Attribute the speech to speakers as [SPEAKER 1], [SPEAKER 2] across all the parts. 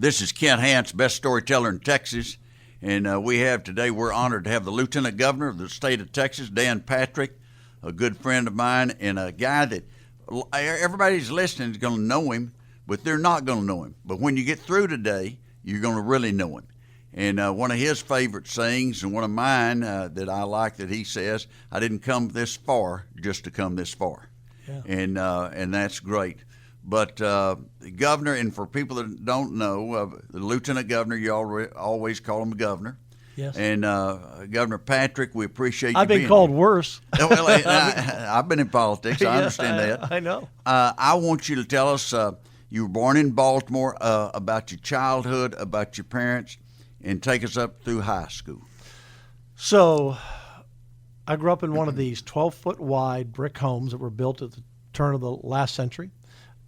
[SPEAKER 1] This is Kent Hance, best storyteller in Texas, and we're honored to have the Lieutenant Governor of the state of Texas, Dan Patrick, a good friend of mine, and a guy that everybody's listening is going to know him, but they're not going to know him. But when you get through today, you're going to really know him. And one of his favorite sayings, and one of mine that I like that he says, I didn't come this far just to come this far. Yeah. And that's great. But the governor, and for people that don't know, the lieutenant governor, you always call him governor.
[SPEAKER 2] Yes.
[SPEAKER 1] And Governor Patrick, we appreciate you
[SPEAKER 2] I've been
[SPEAKER 1] being
[SPEAKER 2] called
[SPEAKER 1] here.
[SPEAKER 2] worse.
[SPEAKER 1] Well, I've been in politics. I understand that.
[SPEAKER 2] I know.
[SPEAKER 1] I want you to tell us, you were born in Baltimore, about your childhood, about your parents, and take us up through high school.
[SPEAKER 2] So I grew up in one of these 12-foot wide brick homes that were built at the turn of the last century.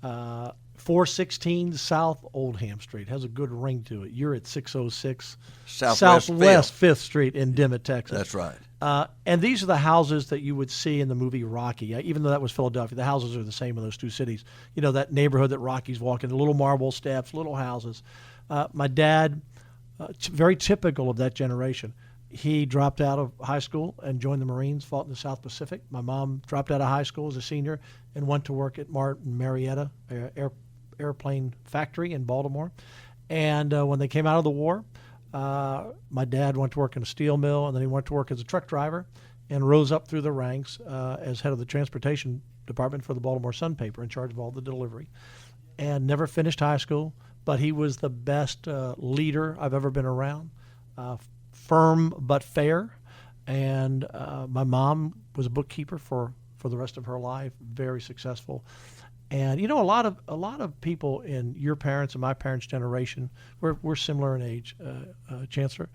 [SPEAKER 2] 416 South Oldham Street. Has a good ring to it. You're at 606 Southwest 5th Street in Dimmitt, Texas.
[SPEAKER 1] That's right.
[SPEAKER 2] And these are the houses that you would see in the movie Rocky. Even though that was Philadelphia, the houses are the same in those two cities. You know, that neighborhood that Rocky's walking, little marble steps, little houses. My dad, very typical of that generation. He dropped out of high school and joined the Marines, fought in the South Pacific. My mom dropped out of high school as a senior and went to work at Martin Marietta Airplane Factory in Baltimore. And when they came out of the war, my dad went to work in a steel mill, and then he went to work as a truck driver and rose up through the ranks as head of the transportation department for the Baltimore Sun paper, in charge of all the delivery, and never finished high school. But he was the best leader I've ever been around. Firm but fair, and my mom was a bookkeeper for the rest of her life, very successful. And you know, a lot of people in your parents and my parents' generation, we're similar in age, Chancellor.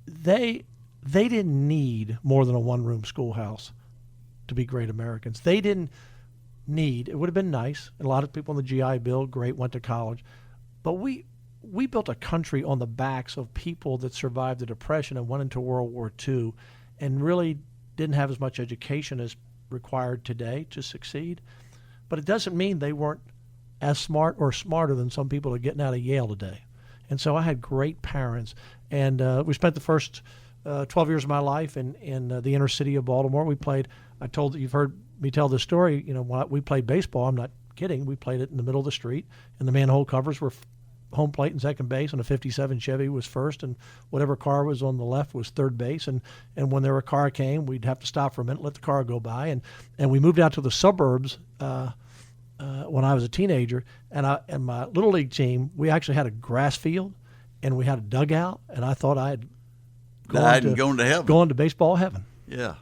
[SPEAKER 2] They didn't need more than a one-room schoolhouse to be great Americans. They didn't need. It would have been nice. And a lot of people in the GI Bill, great, went to college, but we built a country on the backs of people that survived the Depression and went into World War II and really didn't have as much education as required today to succeed. But it doesn't mean they weren't as smart or smarter than some people are getting out of Yale today. And so I had great parents. And we spent the first 12 years of my life in the inner city of Baltimore. We played, you've heard me tell this story, you know, when we played baseball, I'm not kidding, we played it in the middle of the street, and the manhole covers were home plate and second base, and a 57 Chevy was first, and whatever car was on the left was third base. And when there a car came, we'd have to stop for a minute, let the car go by. And we moved out to the suburbs when I was a teenager, and my little league team, we actually had a grass field, and we had a dugout, and I thought I had
[SPEAKER 1] gone to heaven.
[SPEAKER 2] Gone to baseball heaven.
[SPEAKER 1] Yeah.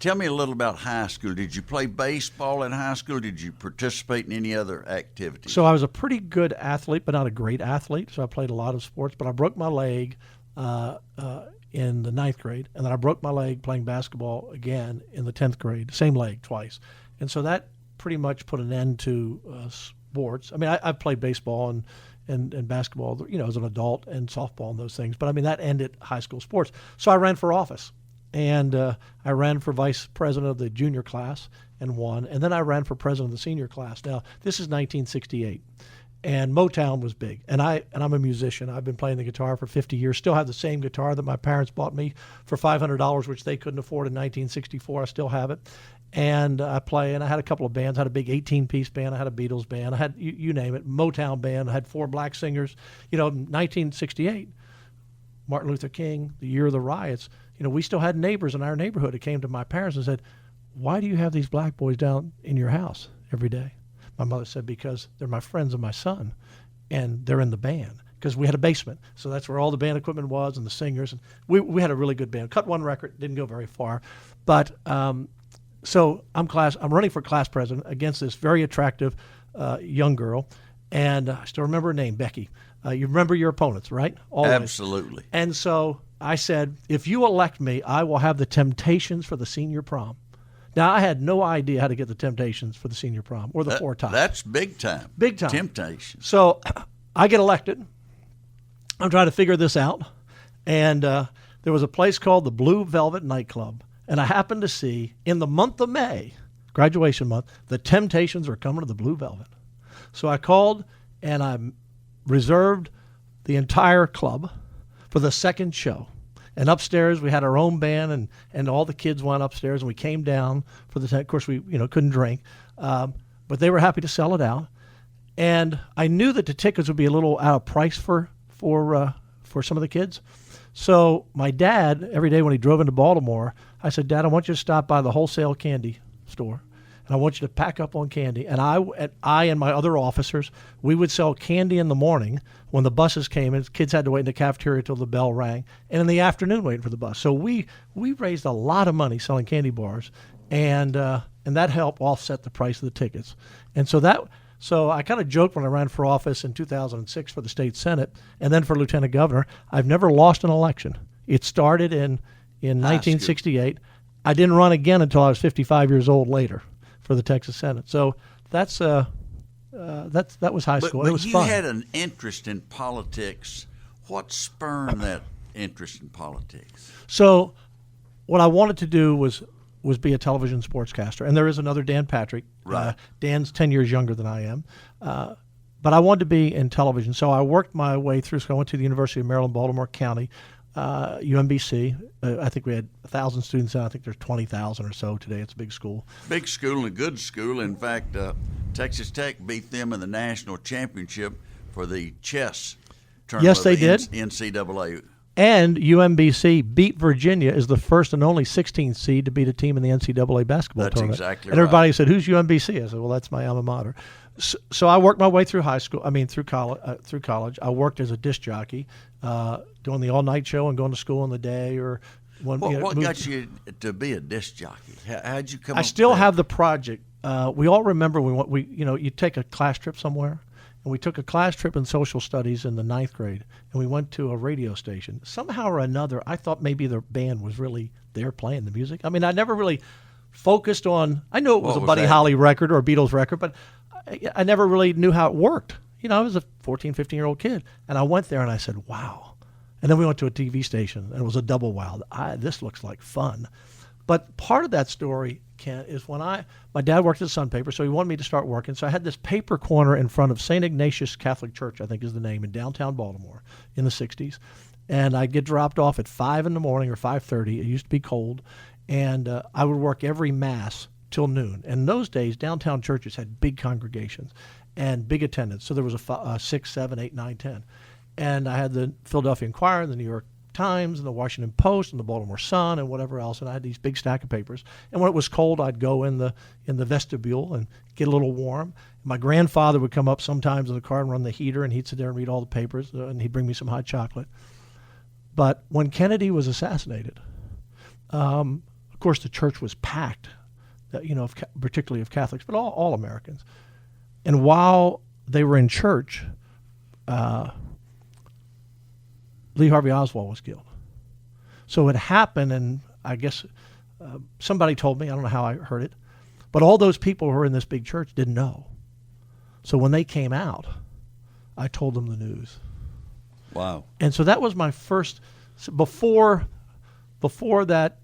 [SPEAKER 1] Tell me a little about high school. Did you play baseball in high school? Did you participate in any other activities?
[SPEAKER 2] So I was a pretty good athlete, but not a great athlete. So I played a lot of sports, but I broke my leg in the 9th grade, and then I broke my leg playing basketball again in the 10th grade, same leg twice. And so that pretty much put an end to sports. I mean, I've played baseball and basketball, you know, as an adult, and softball and those things. But I mean, that ended high school sports. So I ran for office. And I ran for vice president of the junior class and won. And then I ran for president of the senior class. Now, this is 1968. And Motown was big. And I'm a musician. I've been playing the guitar for 50 years. Still have the same guitar that my parents bought me for $500, which they couldn't afford in 1964. I still have it. And I play, and I had a couple of bands. I had a big 18-piece band. I had a Beatles band. I had, you name it, Motown band. I had 4 black singers. You know, 1968, Martin Luther King, the year of the riots, you know, we still had neighbors in our neighborhood that came to my parents and said, why do you have these black boys down in your house every day? My mother said, because they're my friends of my son, and they're in the band, because we had a basement. So that's where all the band equipment was and the singers. And we had a really good band. Cut one record, didn't go very far. But so I'm running for class president against this very attractive young girl. And I still remember her name, Becky. You remember your opponents, right? Always.
[SPEAKER 1] Absolutely.
[SPEAKER 2] And so I said, if you elect me, I will have the Temptations for the senior prom. Now, I had no idea how to get the Temptations for the senior prom or the Four Tops.
[SPEAKER 1] That's big time.
[SPEAKER 2] Big time.
[SPEAKER 1] Temptations.
[SPEAKER 2] So I get elected. I'm trying to figure this out. And there was a place called the Blue Velvet Nightclub. And I happened to see in the month of May, graduation month, the Temptations were coming to the Blue Velvet. So I called and I reserved the entire club for the second show. And upstairs we had our own band, and all the kids went upstairs, and we came down for the. Of course, we couldn't drink, but they were happy to sell it out. And I knew that the tickets would be a little out of price for some of the kids. So my dad, every day when he drove into Baltimore, I said, Dad, I want you to stop by the wholesale candy store, and I want you to pack up on candy. And I and my other officers, we would sell candy in the morning when the buses came, and kids had to wait in the cafeteria till the bell rang, and in the afternoon waiting for the bus. So we raised a lot of money selling candy bars, and that helped offset the price of the tickets. And so I kind of joked when I ran for office in 2006 for the state senate and then for lieutenant governor, I've never lost an election. It started in 1968. I didn't run again until I was 55 years old later for the Texas Senate. So that was high school.
[SPEAKER 1] But
[SPEAKER 2] it was
[SPEAKER 1] you
[SPEAKER 2] fun.
[SPEAKER 1] had an interest in politics. What spurred that interest in politics?
[SPEAKER 2] So what I wanted to do was be a television sportscaster. And there is another Dan Patrick.
[SPEAKER 1] Right.
[SPEAKER 2] Dan's 10 years younger than I am. But I wanted to be in television. So I worked my way through. So I went to the University of Maryland, Baltimore County, UMBC. I think we had 1,000 students. I think there's 20,000 or so today. It's a big school.
[SPEAKER 1] Big school and a good school. In fact, Texas Tech beat them in the national championship for the chess tournament.
[SPEAKER 2] Yes, they did.
[SPEAKER 1] NCAA.
[SPEAKER 2] And UMBC beat Virginia as the first and only 16th seed to beat a team in the NCAA basketball tournament.
[SPEAKER 1] That's exactly
[SPEAKER 2] right. And everybody said, "Who's UMBC?" I said, "Well, that's my alma mater." So I worked my way through through college. I worked as a disc jockey, doing the all-night show and going to school in the day.
[SPEAKER 1] What got you to be a disc jockey? How'd you come?
[SPEAKER 2] I still have the project. We all remember you take a class trip somewhere. And we took a class trip in social studies in the 9th grade, and we went to a radio station. Somehow or another, I thought maybe the band was really there playing the music. I mean, I never really focused on, I knew it was a Buddy Holly record or a Beatles record, but I never really knew how it worked. I was a 14, 15-year-old kid, and I went there and I said, wow. And then we went to a TV station, and it was a double wow. This looks like fun. But part of that story, Kent, is when my dad worked at the Sun paper, so he wanted me to start working. So I had this paper corner in front of St. Ignatius Catholic Church, I think is the name, in downtown Baltimore in the 60s. And I'd get dropped off at 5 in the morning or 5:30. It used to be cold. And I would work every Mass till noon. And in those days, downtown churches had big congregations and big attendance. So there was a 6, 7, 8, 9, 10. And I had the Philadelphia Inquirer and the New York Times and the Washington Post and the Baltimore Sun and whatever else, and I had these big stack of papers. And when it was cold, I'd go in the vestibule and get a little warm. My grandfather would come up sometimes in the car and run the heater, and he'd sit there and read all the papers, and he'd bring me some hot chocolate. But when Kennedy was assassinated, of course the church was packed, particularly of Catholics, but all Americans. And while they were in church, Lee Harvey Oswald was killed. So it happened, and I guess somebody told me, I don't know how I heard it, but all those people who were in this big church didn't know. So when they came out, I told them the news.
[SPEAKER 1] Wow.
[SPEAKER 2] And so that was my first, before that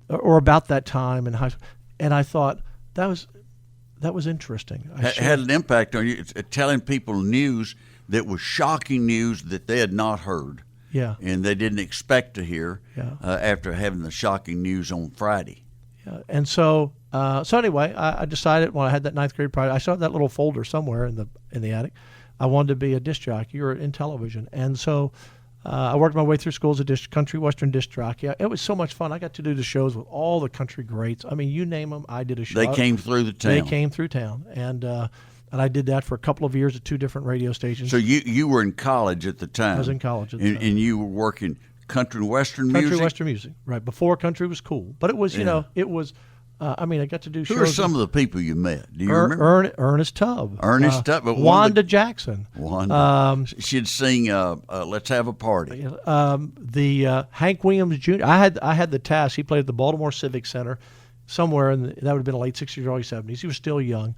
[SPEAKER 2] or about that time in high school, and I thought that was interesting.
[SPEAKER 1] Had an impact on you, telling people news that was shocking news that they had not heard.
[SPEAKER 2] Yeah.
[SPEAKER 1] And they didn't expect to hear.
[SPEAKER 2] Yeah.
[SPEAKER 1] After having the shocking news on Friday.
[SPEAKER 2] Yeah. And so anyway, I decided when I had that 9th grade project, I saw that little folder somewhere in the attic. I wanted to be a disc jockey or in television. And so I worked my way through school as a country western disc jockey. It was so much fun. I got to do the shows with all the country greats. I mean, you name them, I did a show.
[SPEAKER 1] They came through the town.
[SPEAKER 2] They came through town. And I did that for a couple of years at 2 different radio stations.
[SPEAKER 1] So you were in college at the time.
[SPEAKER 2] I was in college at the time.
[SPEAKER 1] And you were working country and western music?
[SPEAKER 2] Country western music, right. Before country was cool. But it was, it was, I got to do shows.
[SPEAKER 1] Who are some of the people you met? Do you remember?
[SPEAKER 2] Ernest Tubb.
[SPEAKER 1] Ernest Tubb. But
[SPEAKER 2] Wanda Jackson.
[SPEAKER 1] Wanda. She'd sing Let's Have a Party.
[SPEAKER 2] Hank Williams Jr. I had the task. He played at the Baltimore Civic Center somewhere, that would have been the late 60s, early 70s. He was still young.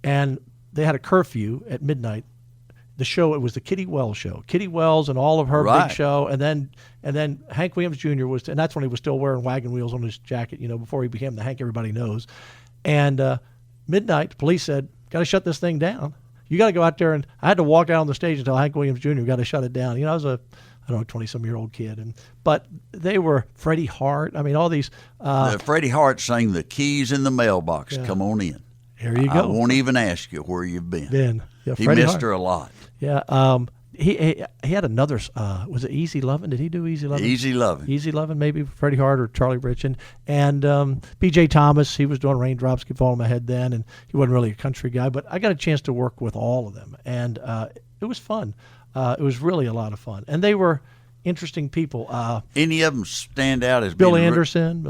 [SPEAKER 2] And they had a curfew at midnight. The show, it was the Kitty Wells show. Kitty Wells and all of her big show, and then Hank Williams Jr. was, and that's when he was still wearing wagon wheels on his jacket, before he became the Hank everybody knows. And midnight, the police said, "Got to shut this thing down." you got to go out there, and I had to walk out on the stage until Hank Williams Jr. got to shut it down. I was a 20-some-year-old kid, but they were Freddie Hart. I mean, all these.
[SPEAKER 1] Freddie Hart sang "The Keys in the Mailbox."
[SPEAKER 2] Yeah.
[SPEAKER 1] Come on in.
[SPEAKER 2] There you go.
[SPEAKER 1] I won't even ask you where you've been.
[SPEAKER 2] Yeah,
[SPEAKER 1] he
[SPEAKER 2] Freddie
[SPEAKER 1] missed
[SPEAKER 2] Hart.
[SPEAKER 1] her a lot.
[SPEAKER 2] Yeah. He had another. Was it Easy Lovin'? Did he do Easy Lovin'?
[SPEAKER 1] Easy Lovin'.
[SPEAKER 2] Easy Lovin', maybe Freddie Hart or Charlie Rich. And B.J. Thomas, he was doing Raindrops Keep Falling on My Head then, and he wasn't really a country guy. But I got a chance to work with all of them, and it was fun. It was really a lot of fun. And they were interesting people.
[SPEAKER 1] Any of them stand out as
[SPEAKER 2] Bill
[SPEAKER 1] being
[SPEAKER 2] Anderson.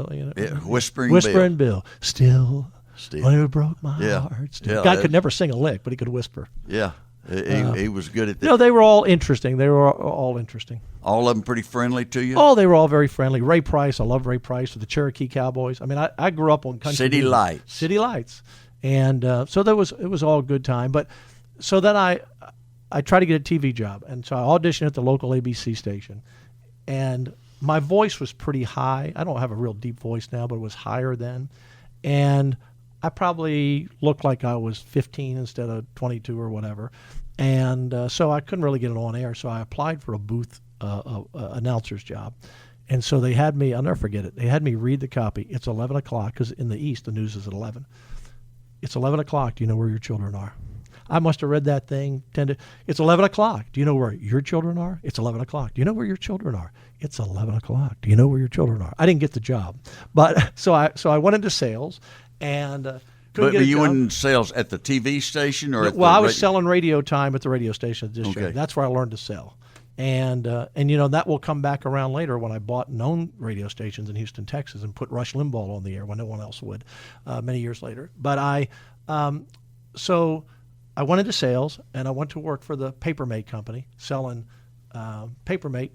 [SPEAKER 1] Whispering
[SPEAKER 2] Bill. Still. When it broke my heart. Still.
[SPEAKER 1] Yeah,
[SPEAKER 2] Guy could never sing a lick, but he could whisper.
[SPEAKER 1] Yeah. He was good at that.
[SPEAKER 2] No, they were all interesting. They were all interesting.
[SPEAKER 1] All of them pretty friendly to you?
[SPEAKER 2] Oh, they were all very friendly. Ray Price, I love Ray Price with the Cherokee Cowboys. I mean, I grew up on country
[SPEAKER 1] City
[SPEAKER 2] music.
[SPEAKER 1] Lights.
[SPEAKER 2] City Lights. And so it was all a good time. But so then I tried to get a TV job. And so I auditioned at the local ABC station. And my voice was pretty high. I don't have a real deep voice now, but it was higher then. And I probably looked like I was 15 instead of 22 or whatever. And so I couldn't really get it on air. So I applied for a booth announcer's job. And so they had me, I'll never forget it, they had me read the copy. It's 11 o'clock, because in the East, the news is at 11. It's 11 o'clock. Do you know where your children are? I must have read that thing. It's 11 o'clock. Do you know where your children are? It's 11 o'clock. Do you know where your children are? It's 11 o'clock. Do you know where your children are? I didn't get the job. But so I went into sales, and
[SPEAKER 1] but you went in sales at the TV station or
[SPEAKER 2] I was selling radio time at the radio station at the district.
[SPEAKER 1] Okay.
[SPEAKER 2] That's where I learned to sell. And that will come back around later when I bought and owned radio stations in Houston, Texas, and put Rush Limbaugh on the air when no one else would many years later. But so I went into sales, and I went to work for the Papermate company selling Papermate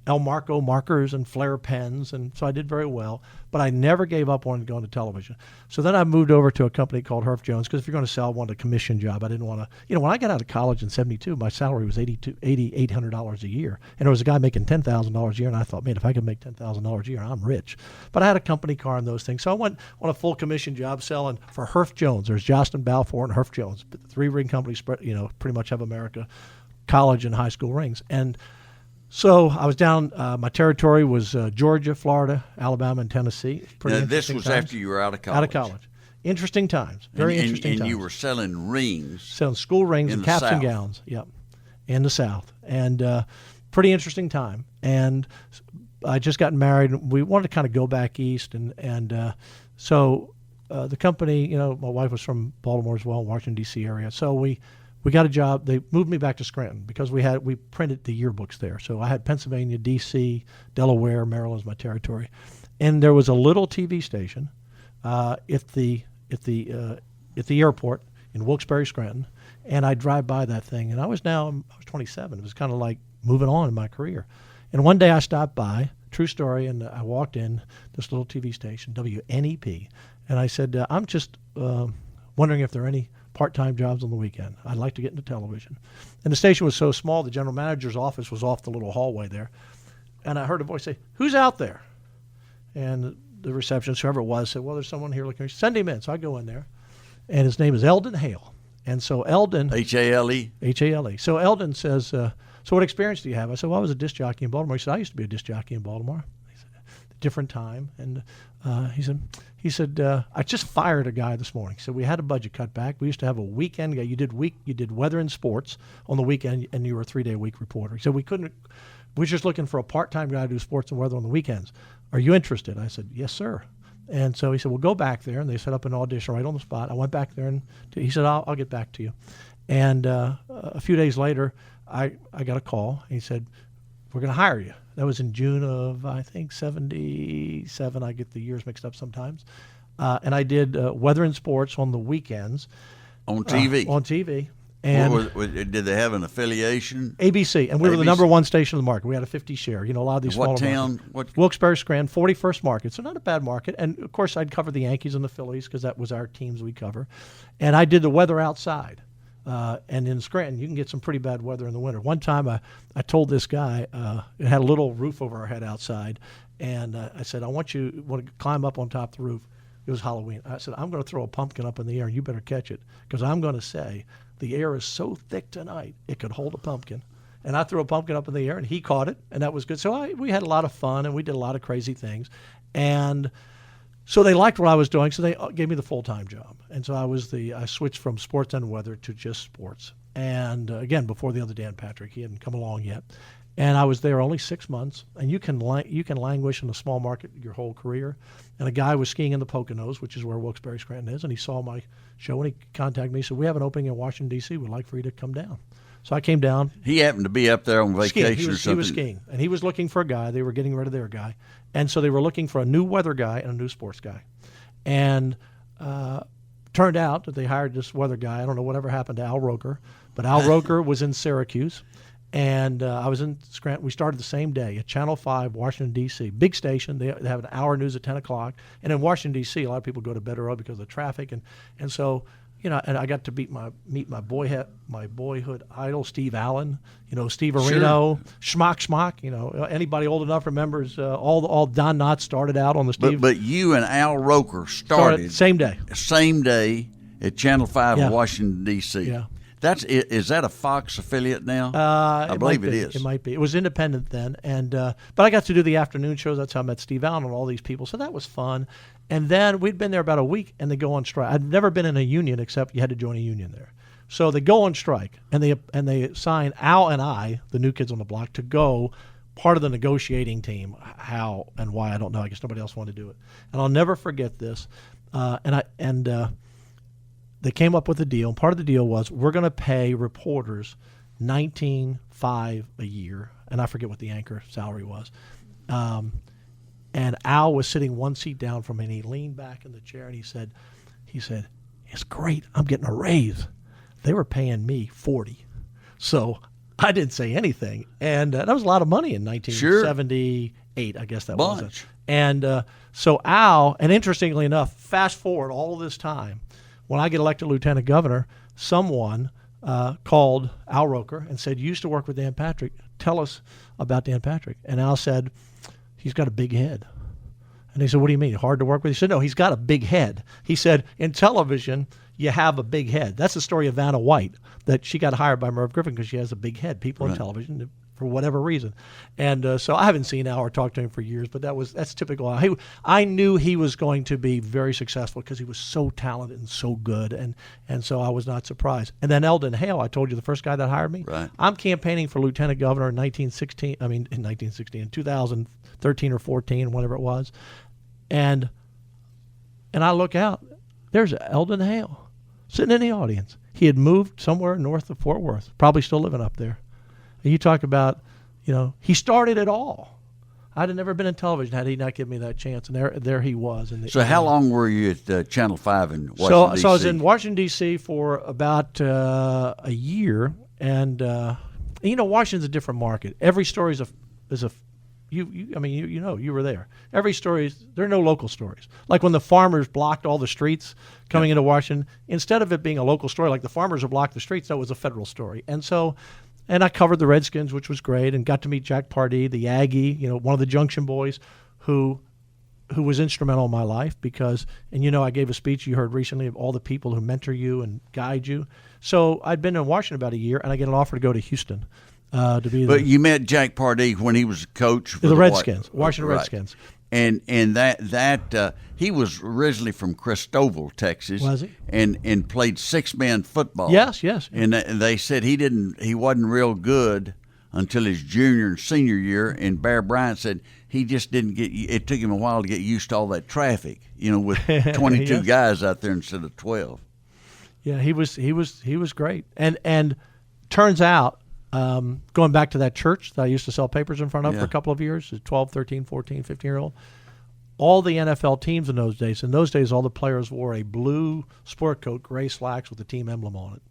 [SPEAKER 2] El Marco markers and Flair pens, and so I did very well. But I never gave up wanting to go into television. So then I moved over to a company called Herf Jones, because if you're going to sell, I wanted a commission job. I didn't want to, when I got out of college in '72, my salary was $8,800 a year, and there was a guy making $10,000 a year, and I thought, man, if I could make $10,000 a year, I'm rich. But I had a company car and those things, so I went on a full commission job selling for Herf Jones. There's Jostin Balfour and Herf Jones, 3-ring companies, pretty much have America, college and high school rings. And so I was down, my territory was Georgia, Florida, Alabama, and Tennessee.
[SPEAKER 1] Now, this was
[SPEAKER 2] times.
[SPEAKER 1] after you were out of college.
[SPEAKER 2] Out of college. Interesting times. Very interesting times.
[SPEAKER 1] And you were selling rings.
[SPEAKER 2] Selling school rings and caps and gowns. Yep. In the South. And pretty interesting time. And I just got married. We wanted to kind of go back east. So the company, my wife was from Baltimore as well, Washington, D.C. area. So we got a job. They moved me back to Scranton because we printed the yearbooks there. So I had Pennsylvania, D.C., Delaware, Maryland as my territory, and there was a little TV station at the airport in Wilkes-Barre, Scranton, and I drive by that thing, and I was 27. It was kind of like moving on in my career, and one day I stopped by, true story, and I walked in this little TV station, WNEP, and I said, I'm just wondering if there are any part-time jobs on the weekend. I'd like to get into television. And the station was so small, the general manager's office was off the little hallway there. And I heard a voice say, "Who's out there?" And the receptionist, whoever it was, said, "Well, there's someone here looking." Send him in. So I go in there, and his name is Eldon Hale. And so Eldon...
[SPEAKER 1] H-A-L-E?
[SPEAKER 2] H-A-L-E. So Eldon says, so what experience do you have? I said, well, I was a disc jockey in Baltimore. He said, I used to be a disc jockey in Baltimore. He said, different time. And he said, I just fired a guy this morning. So we had a budget cut back. We used to have a weekend guy. You did weather and sports on the weekend, and you were a 3-day-a-week reporter. So we're just looking for a part-time guy to do sports and weather on the weekends. Are you interested? I said, yes, sir. And so he said, well, go back there. And they set up an audition right on the spot. I went back there, and he said, I'll get back to you. And a few days later, I got a call. He said, we're going to hire you. That was in June of, I think, 77. I get the years mixed up sometimes. And I did weather and sports on the weekends.
[SPEAKER 1] On TV?
[SPEAKER 2] On TV. And
[SPEAKER 1] did they have an affiliation?
[SPEAKER 2] ABC. And we were the number one station in the market. We had a 50 share. A lot of these smaller
[SPEAKER 1] What town?
[SPEAKER 2] Wilkes-Barre, Scranton, 41st market. So not a bad market. And, of course, I'd cover the Yankees and the Phillies because that was our teams we cover. And I did the weather outside. And in Scranton, you can get some pretty bad weather in the winter. One time I told this guy, it had a little roof over our head outside, and I said, I want you to climb up on top of the roof. It was Halloween. I said, I'm going to throw a pumpkin up in the air, and you better catch it, because I'm going to say, the air is so thick tonight, it could hold a pumpkin. And I threw a pumpkin up in the air, and he caught it, and that was good. So we had a lot of fun, and we did a lot of crazy things. And so they liked what I was doing, so they gave me the full-time job. And so I switched from sports and weather to just sports. And again, before the other Dan Patrick, he hadn't come along yet. And I was there only 6 months. And you can languish in a small market your whole career. And a guy was skiing in the Poconos, which is where Wilkes-Barre Scranton is, and he saw my show, and he contacted me. He said, "We have an opening in Washington, D.C. We'd like for you to come down." So I came down.
[SPEAKER 1] He happened to be up there on vacation
[SPEAKER 2] skiing.
[SPEAKER 1] or something.
[SPEAKER 2] He was skiing, and he was looking for a guy. They were getting rid of their guy. And so they were looking for a new weather guy and a new sports guy. And turned out that they hired this weather guy. I don't know whatever happened to Al Roker, but Al Roker was in Syracuse, and I was in Scranton. We started the same day at Channel 5, Washington, D.C. Big station. They have an hour news at 10 o'clock. And in Washington, D.C., a lot of people go to bed early because of the traffic. And so, and I got to meet my boyhood idol, Steve Allen, Steve Areno, Schmock. Anybody old enough remembers all Don Knotts started out on the Steve.
[SPEAKER 1] But you and Al Roker started
[SPEAKER 2] same day
[SPEAKER 1] at Channel 5
[SPEAKER 2] Yeah.
[SPEAKER 1] in Washington, D.C.
[SPEAKER 2] Yeah.
[SPEAKER 1] Is that a Fox affiliate now?
[SPEAKER 2] I
[SPEAKER 1] believe it is.
[SPEAKER 2] It might be. It was independent then, and but I got to do the afternoon shows. That's how I met Steve Allen and all these people. So that was fun. And then we'd been there about a week, and they go on strike. I'd never been in a union except you had to join a union there. So they go on strike, and they assign Al and I, the new kids on the block, to go part of the negotiating team. How and why I don't know. I guess nobody else wanted to do it. And I'll never forget this. They came up with a deal. And part of the deal was we're going to pay reporters $19,500 a year, and I forget what the anchor salary was. And Al was sitting one seat down from me, and he leaned back in the chair, and he said, "It's great. I'm getting a raise." They were paying me $40, so I didn't say anything, and that was a lot of money in 1978. I guess that was it. And so Al, and interestingly enough, fast forward all of this time, when I get elected lieutenant governor, someone called Al Roker and said, "You used to work with Dan Patrick. Tell us about Dan Patrick." And Al said, "He's got a big head." And they said, "What do you mean? Hard to work with?" He said, "No, he's got a big head." He said, "In television, you have a big head." That's the story of Vanna White, that she got hired by Merv Griffin because she has a big head. People on television, for whatever reason. And so I haven't seen Al or talked to him for years, but that's typical Al. I knew he was going to be very successful because he was so talented and so good, and so I was not surprised. And then Eldon Hale, I told you, the first guy that hired me.
[SPEAKER 1] Right.
[SPEAKER 2] I'm campaigning for lieutenant governor in 2013 or 14, whatever it was. And I look out, there's Eldon Hale sitting in the audience. He had moved somewhere north of Fort Worth, probably still living up there. And you talk about, he started it all. I'd have never been in television had he not given me that chance, and there he was.
[SPEAKER 1] So how long were you at Channel 5 in Washington, D.C.?
[SPEAKER 2] So I was in Washington, D.C. for about a year, and Washington's a different market. Every story you were there. Every story, there are no local stories. Like when the farmers blocked all the streets coming into Washington, instead of it being a local story, like the farmers would block the streets, that was a federal story. And I covered the Redskins, which was great, and got to meet Jack Pardee, the Aggie, one of the Junction boys, who was instrumental in my life because, I gave a speech you heard recently of all the people who mentor you and guide you. So I'd been in Washington about a year, and I get an offer to go to Houston. But
[SPEAKER 1] you met Jack Pardee when he was a coach for
[SPEAKER 2] the Redskins, Washington Redskins.
[SPEAKER 1] And that he was originally from Cristobal, Texas.
[SPEAKER 2] Was he?
[SPEAKER 1] And played 6-man football.
[SPEAKER 2] Yes.
[SPEAKER 1] And they said he wasn't real good until his junior and senior year. And Bear Bryant said he just didn't get. It took him a while to get used to all that traffic. With 22 guys out there instead of 12.
[SPEAKER 2] Yeah, he was great. And turns out. Going back to that church that I used to sell papers in front of for a couple of years, 12, 13, 14, 15-year-old, all the NFL teams in those days, all the players wore a blue sport coat, gray slacks with the team emblem on it.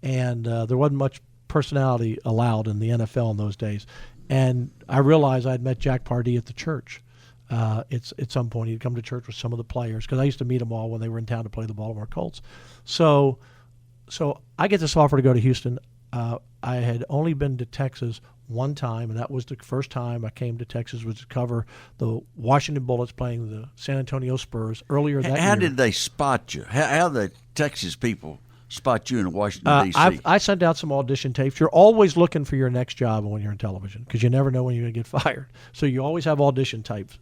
[SPEAKER 2] And there wasn't much personality allowed in the NFL in those days. And I realized I'd met Jack Pardee at the church. At some point, he'd come to church with some of the players because I used to meet them all when they were in town to play the Baltimore Colts. So I get this offer to go to Houston. I had only been to Texas one time, and that was the first time I came to Texas was to cover the Washington Bullets playing the San Antonio Spurs earlier that year.
[SPEAKER 1] How did they spot you? How the Texas people spot you in Washington, D.C.?
[SPEAKER 2] I sent out some audition tapes. You're always looking for your next job when you're in television because you never know when you're going to get fired. So you always have audition tapes,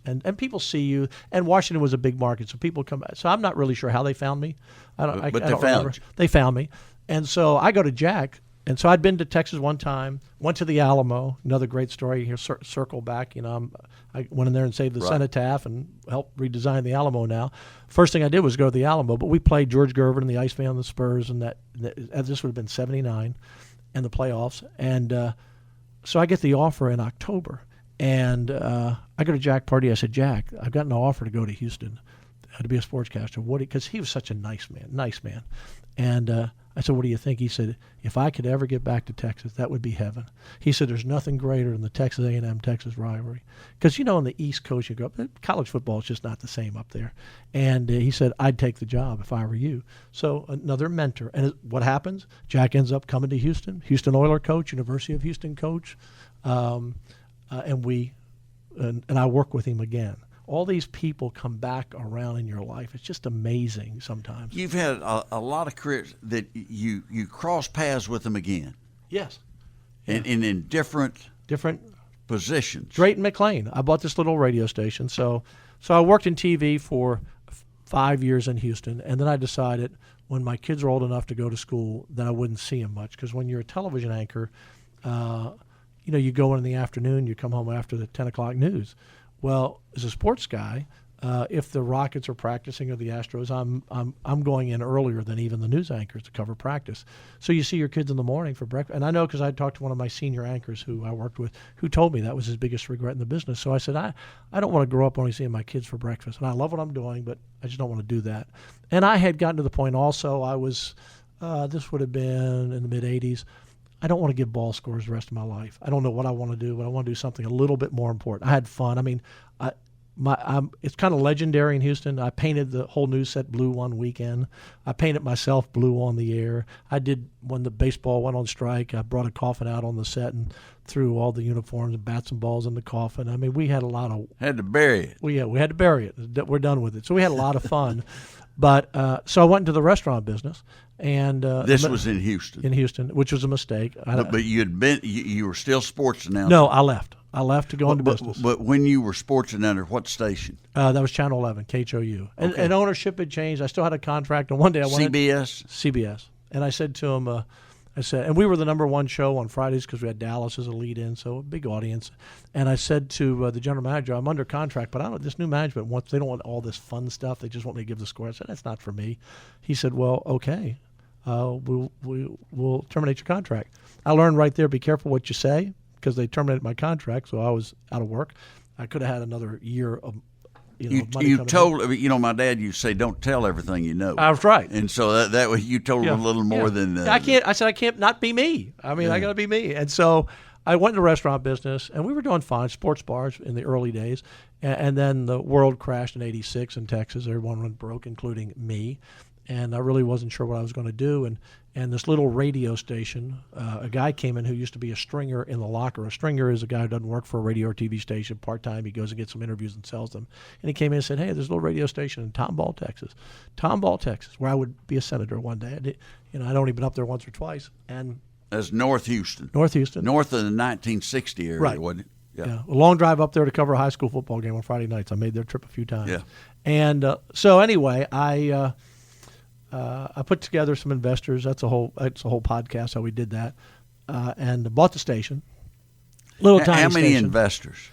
[SPEAKER 2] and people see you. And Washington was a big market, so people come back. So I'm not really sure how they found me. I don't remember. They found me. And so I go to Jack. And so I'd been to Texas one time, went to the Alamo, another great story here, circle back. I went in there and saved the cenotaph and helped redesign the Alamo now. First thing I did was go to the Alamo, but we played George Gervin and the Iceman and the Spurs, and this would have been 79 and the playoffs. And so I get the offer in October. And I go to Jack Pardee. I said, Jack, I've gotten an offer to go to Houston to be a sportscaster. Because he was such a nice man. And I said, what do you think? He said, if I could ever get back to Texas, that would be heaven. He said, there's nothing greater than the Texas A&M-Texas rivalry. Because, on the East Coast, you go up, college football is just not the same up there. And he said, I'd take the job if I were you. So another mentor. And what happens? Jack ends up coming to Houston Oiler coach, University of Houston coach. And I work with him again. All these people come back around in your life. It's just amazing sometimes.
[SPEAKER 1] You've had a lot of careers that you cross paths with them again.
[SPEAKER 2] Yes.
[SPEAKER 1] And in different positions.
[SPEAKER 2] Drayton McLean. I bought this little radio station. So I worked in TV for 5 years in Houston, and then I decided when my kids were old enough to go to school that I wouldn't see them much. Because when you're a television anchor, you go in the afternoon, you come home after the 10 o'clock news. Well, as a sports guy, if the Rockets are practicing or the Astros, I'm going in earlier than even the news anchors to cover practice. So you see your kids in the morning for breakfast. And I know because I talked to one of my senior anchors who I worked with who told me that was his biggest regret in the business. So I said, I don't want to grow up only seeing my kids for breakfast. And I love what I'm doing, but I just don't want to do that. And I had gotten to the point also, I was, this would have been in the mid-'80s, I don't want to give ball scores the rest of my life. I don't know what I want to do, but I want to do something a little bit more important. I had fun. I mean, it's kind of legendary in Houston. I painted the whole news set blue one weekend. I painted myself blue on the air. I did when the baseball went on strike. I brought a coffin out on the set and threw all the uniforms and bats and balls in the coffin. I mean, we had a lot of...
[SPEAKER 1] Had to bury it.
[SPEAKER 2] We had to bury it. We're done with it. So we had a lot of fun. But so I went into the restaurant business. And
[SPEAKER 1] this was in Houston.
[SPEAKER 2] In Houston, which was a mistake.
[SPEAKER 1] But you were still sports announcer.
[SPEAKER 2] No, I left. I left to go into business.
[SPEAKER 1] But when you were sports announcer, what station?
[SPEAKER 2] That was Channel 11, KHOU. And ownership had changed. I still had a contract. And one day I went CBS. And I said to him, and we were the number one show on Fridays because we had Dallas as a lead-in, so a big audience. And I said to the general manager, I'm under contract, but this new management they don't want all this fun stuff. They just want me to give the score. I said, that's not for me. He said, well, okay. We'll terminate your contract. I learned right there, be careful what you say, because they terminated my contract, so I was out of work. I could have had another year of money
[SPEAKER 1] you told in. My dad used to say, don't tell everything you know.
[SPEAKER 2] I was right.
[SPEAKER 1] And so that way you told him a little more than
[SPEAKER 2] I said I can't not be me. I mean, I got to be me. And so I went into the restaurant business, and we were doing fine, sports bars in the early days. And then the world crashed in '86 in Texas. Everyone went broke, including me. And I really wasn't sure what I was going to do. And this little radio station, a guy came in who used to be a stringer in the locker. A stringer is a guy who doesn't work for a radio or TV station part-time. He goes and gets some interviews and sells them. And he came in and said, hey, there's a little radio station in Tomball, Texas, where I would be a senator one day. I'd only been up there once or twice. And
[SPEAKER 1] that's North Houston.
[SPEAKER 2] North Houston.
[SPEAKER 1] North of the 1960 area,
[SPEAKER 2] right.
[SPEAKER 1] Wasn't it?
[SPEAKER 2] Yeah. A long drive up there to cover a high school football game on Friday nights. I made their trip a few times.
[SPEAKER 1] Yeah.
[SPEAKER 2] And so anyway, I put together some investors. That's a whole podcast how we did that, and bought the station. Tiny station.
[SPEAKER 1] How many investors?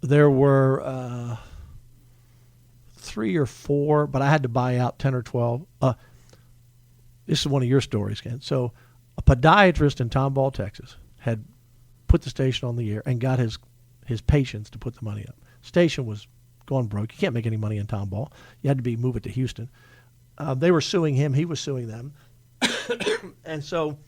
[SPEAKER 2] There were 3 or 4, but I had to buy out 10 or 12. This is one of your stories, Ken. So a podiatrist in Tomball, Texas, had put the station on the air and got his patients to put the money up. Station was going broke. You can't make any money in Tomball. You had to move it to Houston. They were suing him. He was suing them. And so,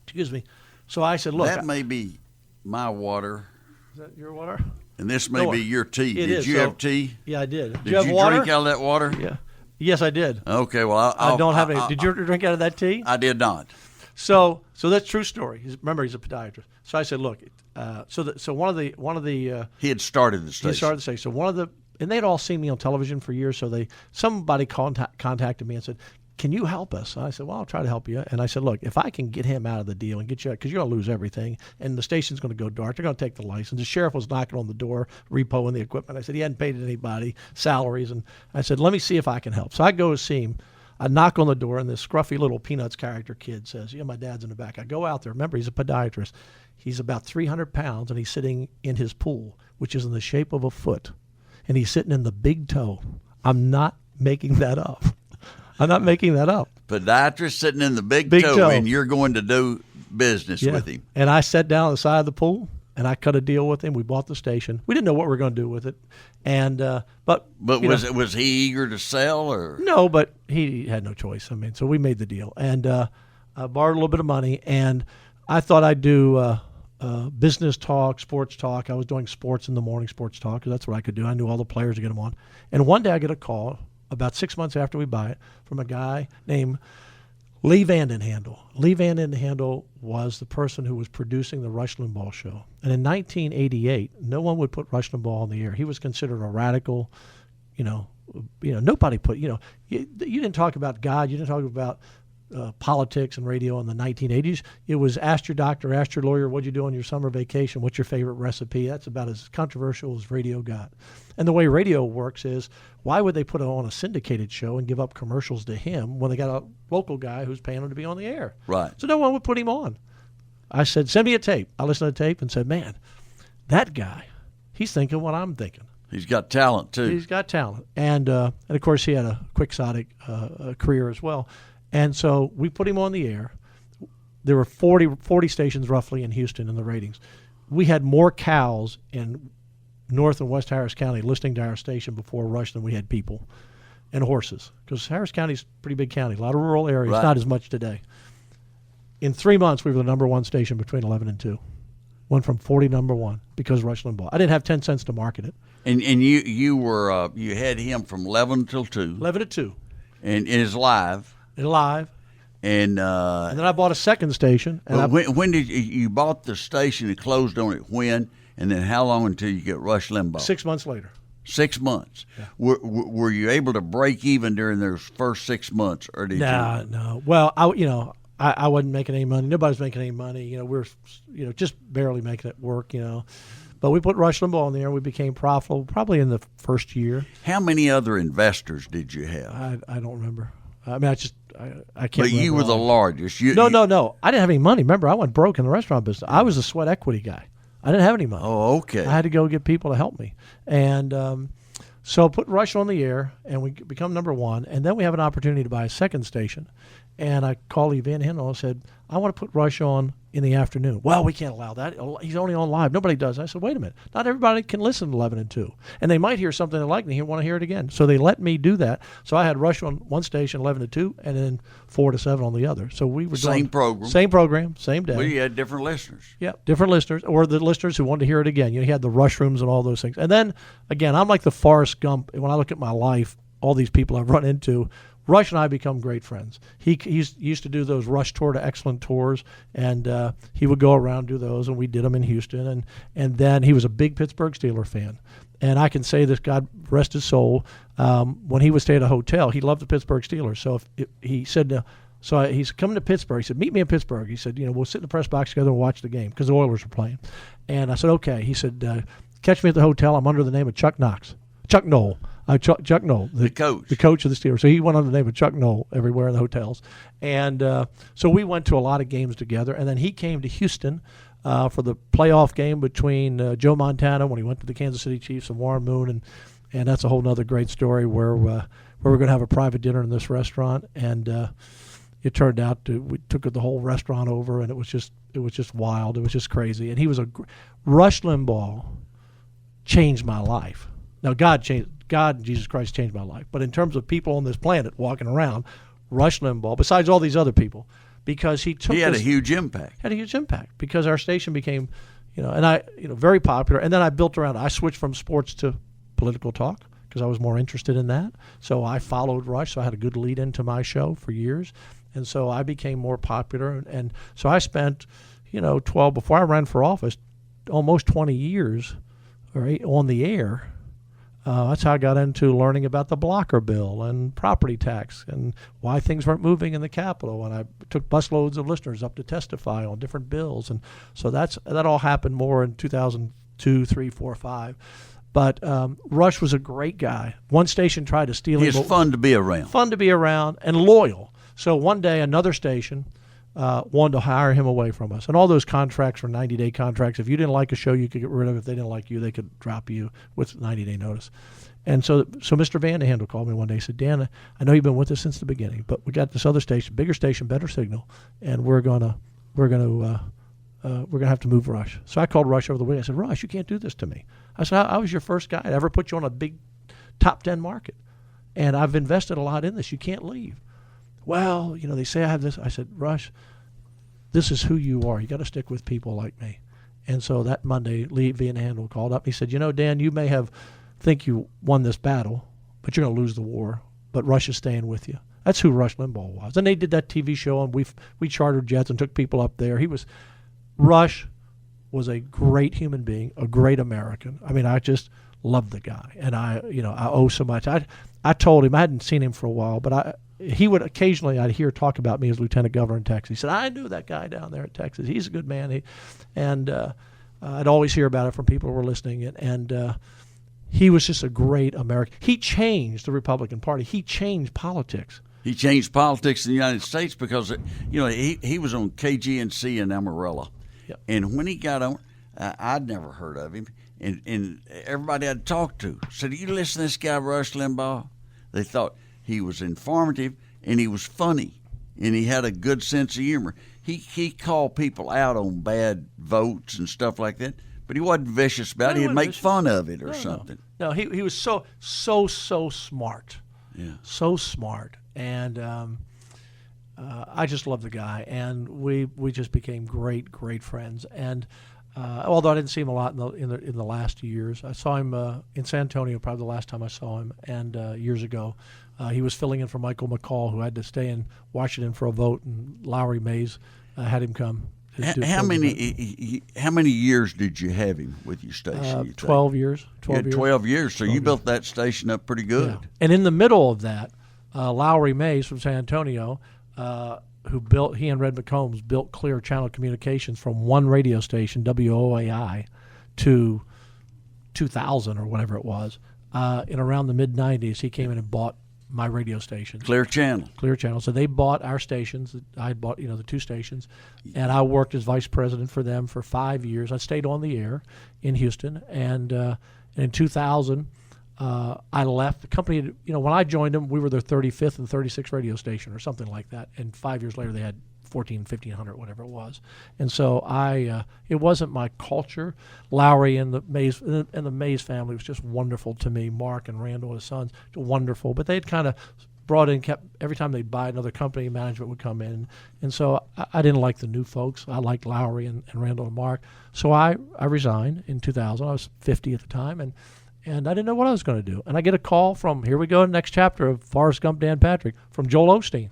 [SPEAKER 2] excuse me. So I said, look.
[SPEAKER 1] That may be my water.
[SPEAKER 2] Is that your water?
[SPEAKER 1] And this may be your tea. Did you have tea?
[SPEAKER 2] Yeah, I did.
[SPEAKER 1] Did you drink out of that water?
[SPEAKER 2] Yeah. Yes, I did.
[SPEAKER 1] Okay, well,
[SPEAKER 2] I don't have any. Did you drink out of that tea?
[SPEAKER 1] I did not.
[SPEAKER 2] So that's a true story. Remember, he's a podiatrist. So I said, look. So one of the.
[SPEAKER 1] He had started the station.
[SPEAKER 2] He started the station. So and they'd all seen me on television for years. So somebody contacted me and said, can you help us? I said, well, I'll try to help you. And I said, look, if I can get him out of the deal and get you, because you're going to lose everything, and the station's going to go dark, they're going to take the license. The sheriff was knocking on the door, repoing the equipment. I said, he hadn't paid anybody salaries. And I said, let me see if I can help. So I go to see him. I knock on the door, and this scruffy little Peanuts character kid says, my dad's in the back. I go out there. Remember, he's a podiatrist. He's about 300 pounds, and he's sitting in his pool, which is in the shape of a foot. And he's sitting in the big toe. I'm not making that up. I'm not making that up.
[SPEAKER 1] Podiatrist sitting in the big toe, and you're going to do business with him.
[SPEAKER 2] And I sat down on the side of the pool, and I cut a deal with him. We bought the station. We didn't know what we were going to do with it. And but
[SPEAKER 1] was he eager to sell or
[SPEAKER 2] no? But he had no choice. I mean, so we made the deal, and I borrowed a little bit of money, and I thought I'd do business talk, sports talk. I was doing sports in the morning, sports talk, because that's what I could do. I knew all the players to get them on. And one day I get a call about 6 months after we buy it from a guy named Lee Vandenhandel. Lee Vandenhandel was the person who was producing the Rush Limbaugh show. And in 1988, no one would put Rush Limbaugh on the air. He was considered a radical. Nobody put, you didn't talk about God. You didn't talk about politics and radio in the 1980s. It was ask your doctor, ask your lawyer, what'd you do on your summer vacation? What's your favorite recipe? That's about as controversial as radio got. And the way radio works is, why would they put on a syndicated show and give up commercials to him when they got a local guy who's paying him to be on the air?
[SPEAKER 1] Right.
[SPEAKER 2] So no one would put him on. I said, send me a tape. I listened to the tape and said, man, that guy, he's thinking what I'm thinking.
[SPEAKER 1] He's got talent, too.
[SPEAKER 2] He's got talent. And of course, he had a quixotic career as well. And so we put him on the air. There were 40 stations roughly in Houston in the ratings. We had more cows in North and West Harris County listening to our station before Rush than we had people, and horses, because Harris County's a pretty big county, a lot of rural areas,
[SPEAKER 1] right.
[SPEAKER 2] Not as much today. In 3 months, we were the number one station between 11 and 2. Went from 40 to number one because Rush Limbaugh. I didn't have 10 cents to market it.
[SPEAKER 1] And you had him from 11 till 2.
[SPEAKER 2] 11 to 2.
[SPEAKER 1] And it is live.
[SPEAKER 2] Live.
[SPEAKER 1] And
[SPEAKER 2] then I bought a second station. And
[SPEAKER 1] when did you bought the station and closed on it? When? And then how long until you get Rush Limbaugh?
[SPEAKER 2] 6 months later.
[SPEAKER 1] 6 months. Yeah. Were you able to break even during those first 6 months, or did you?
[SPEAKER 2] No. Well, I wasn't making any money. Nobody's making any money. We're just barely making it work. But we put Rush Limbaugh on there, and we became profitable probably in the first year.
[SPEAKER 1] How many other investors did you have?
[SPEAKER 2] I don't remember. I mean, I can't.
[SPEAKER 1] But you were the largest.
[SPEAKER 2] No. I didn't have any money. Remember, I went broke in the restaurant business. I was a sweat equity guy. I didn't have any money.
[SPEAKER 1] Oh, okay.
[SPEAKER 2] I had to go get people to help me. And so put Rush on the air, and we become number one. And then we have an opportunity to buy a second station. And I called Lee Vandenhandel and said, I want to put Rush on in the afternoon. Well, we can't allow that. He's only on live. Nobody does. I said, wait a minute. Not everybody can listen to 11 and 2. And they might hear something they like and they want to hear it again. So they let me do that. So I had Rush on one station, 11 to 2, and then 4 to 7 on the other. So we were
[SPEAKER 1] Same program, same
[SPEAKER 2] day.
[SPEAKER 1] We had different listeners.
[SPEAKER 2] Yeah, different listeners, or the listeners who wanted to hear it again. You had the Rush rooms and all those things. And then, again, I'm like the Forrest Gump. When I look at my life, all these people I've run into, Rush and I become great friends. He used to do those Rush Tour to Excellent tours, and he would go around and do those, and we did them in Houston. And then he was a big Pittsburgh Steelers fan. And I can say this, God rest his soul, when he would stay at a hotel, he loved the Pittsburgh Steelers. So he said, he's coming to Pittsburgh. He said, meet me in Pittsburgh. He said, we'll sit in the press box together and watch the game because the Oilers were playing. And I said, okay. He said, catch me at the hotel. I'm under the name of Chuck Noll. Chuck Noll, the coach of the Steelers. So he went under the name of Chuck Noll everywhere in the hotels. And so we went to a lot of games together. And then he came to Houston for the playoff game between Joe Montana when he went to the Kansas City Chiefs and Warren Moon. And that's a whole other great story where we're going to have a private dinner in this restaurant. And it turned out we took the whole restaurant over, and it was just wild. It was just crazy. And he was Rush Limbaugh changed my life. Now, God and Jesus Christ changed my life. But in terms of people on this planet walking around, Rush Limbaugh, besides all these other people, because he had
[SPEAKER 1] a huge impact.
[SPEAKER 2] Had a huge impact because our station became, very popular. And then I built around. I switched from sports to political talk because I was more interested in that. So I followed Rush. So I had a good lead into my show for years, and so I became more popular. And so I spent, before I ran for office, almost 20 years, on the air. That's how I got into learning about the Blocker Bill and property tax and why things weren't moving in the Capitol. And I took busloads of listeners up to testify on different bills. And so that all happened more in 2002, 3, 4, 5. But Rush was a great guy. One station tried to steal him.
[SPEAKER 1] He's fun to be around.
[SPEAKER 2] Fun to be around and loyal. So one day another station wanted to hire him away from us. And all those contracts were 90-day contracts. If you didn't like a show, you could get rid of it. If they didn't like you, they could drop you with 90-day notice. And so Mr. Van de Handel called me one day and said, Dan, I know you've been with us since the beginning, but we got this other station, bigger station, better signal, and we're gonna have to move Rush. So I called Rush over the weekend. I said, Rush, you can't do this to me. I said, I was your first guy to ever put you on a big top 10 market, and I've invested a lot in this. You can't leave. Well, they say I have this. I said, Rush, this is who you are. You got to stick with people like me. And so that Monday, Lee Van Handel called up. He said, Dan, you may think you won this battle, but you're going to lose the war. But Rush is staying with you. That's who Rush Limbaugh was. And they did that TV show, and we chartered jets and took people up there. Rush was a great human being, a great American. I mean, I just loved the guy, and I owe so much. I told him I hadn't seen him for a while, but he would occasionally, I'd hear talk about me as lieutenant governor in Texas. He said, I knew that guy down there in Texas. He's a good man. I'd always hear about it from people who were listening. And he was just a great American. He changed the Republican Party. He changed politics.
[SPEAKER 1] He changed politics in the United States because, he was on KGNC in Amarillo.
[SPEAKER 2] Yep.
[SPEAKER 1] And when he got on, I'd never heard of him. And everybody I'd talked to said, you listen to this guy, Rush Limbaugh? They thought he was informative, and he was funny, and he had a good sense of humor. He called people out on bad votes and stuff like that, but he wasn't vicious about it. He'd make fun of it or something.
[SPEAKER 2] No, he was so smart.
[SPEAKER 1] Yeah.
[SPEAKER 2] So smart. And I just love the guy, and we just became great friends. And although I didn't see him a lot in the last years, I saw him in San Antonio, probably the last time I saw him, and years ago. He was filling in for Michael McCall, who had to stay in Washington for a vote, and Lowry Mays had him come.
[SPEAKER 1] How many years did you have him with your station?
[SPEAKER 2] 12 years.
[SPEAKER 1] 12 years. So you built that station up pretty good.
[SPEAKER 2] Yeah. And in the middle of that, Lowry Mays from San Antonio, he and Red McCombs built Clear Channel Communications from one radio station, WOAI, to 2000 or whatever it was. In around the mid-'90s, he came in and bought my radio station.
[SPEAKER 1] Clear Channel.
[SPEAKER 2] So they bought our stations. I had bought, the two stations, and I worked as vice president for them for 5 years. I stayed on the air in Houston, and in 2000, I left the company. When I joined them, we were their 35th and 36th radio station or something like that, and 5 years later, they had 1,500, whatever it was. And so it wasn't my culture. Lowry and the Mays family was just wonderful to me. Mark and Randall, his sons, wonderful. But they'd kind of brought in, every time they'd buy another company, management would come in. And so I didn't like the new folks. I liked Lowry and Randall and Mark. So I resigned in 2000. I was 50 at the time, and I didn't know what I was going to do. And I get a call from, here we go, next chapter of Forrest Gump, Dan Patrick, from Joel Osteen.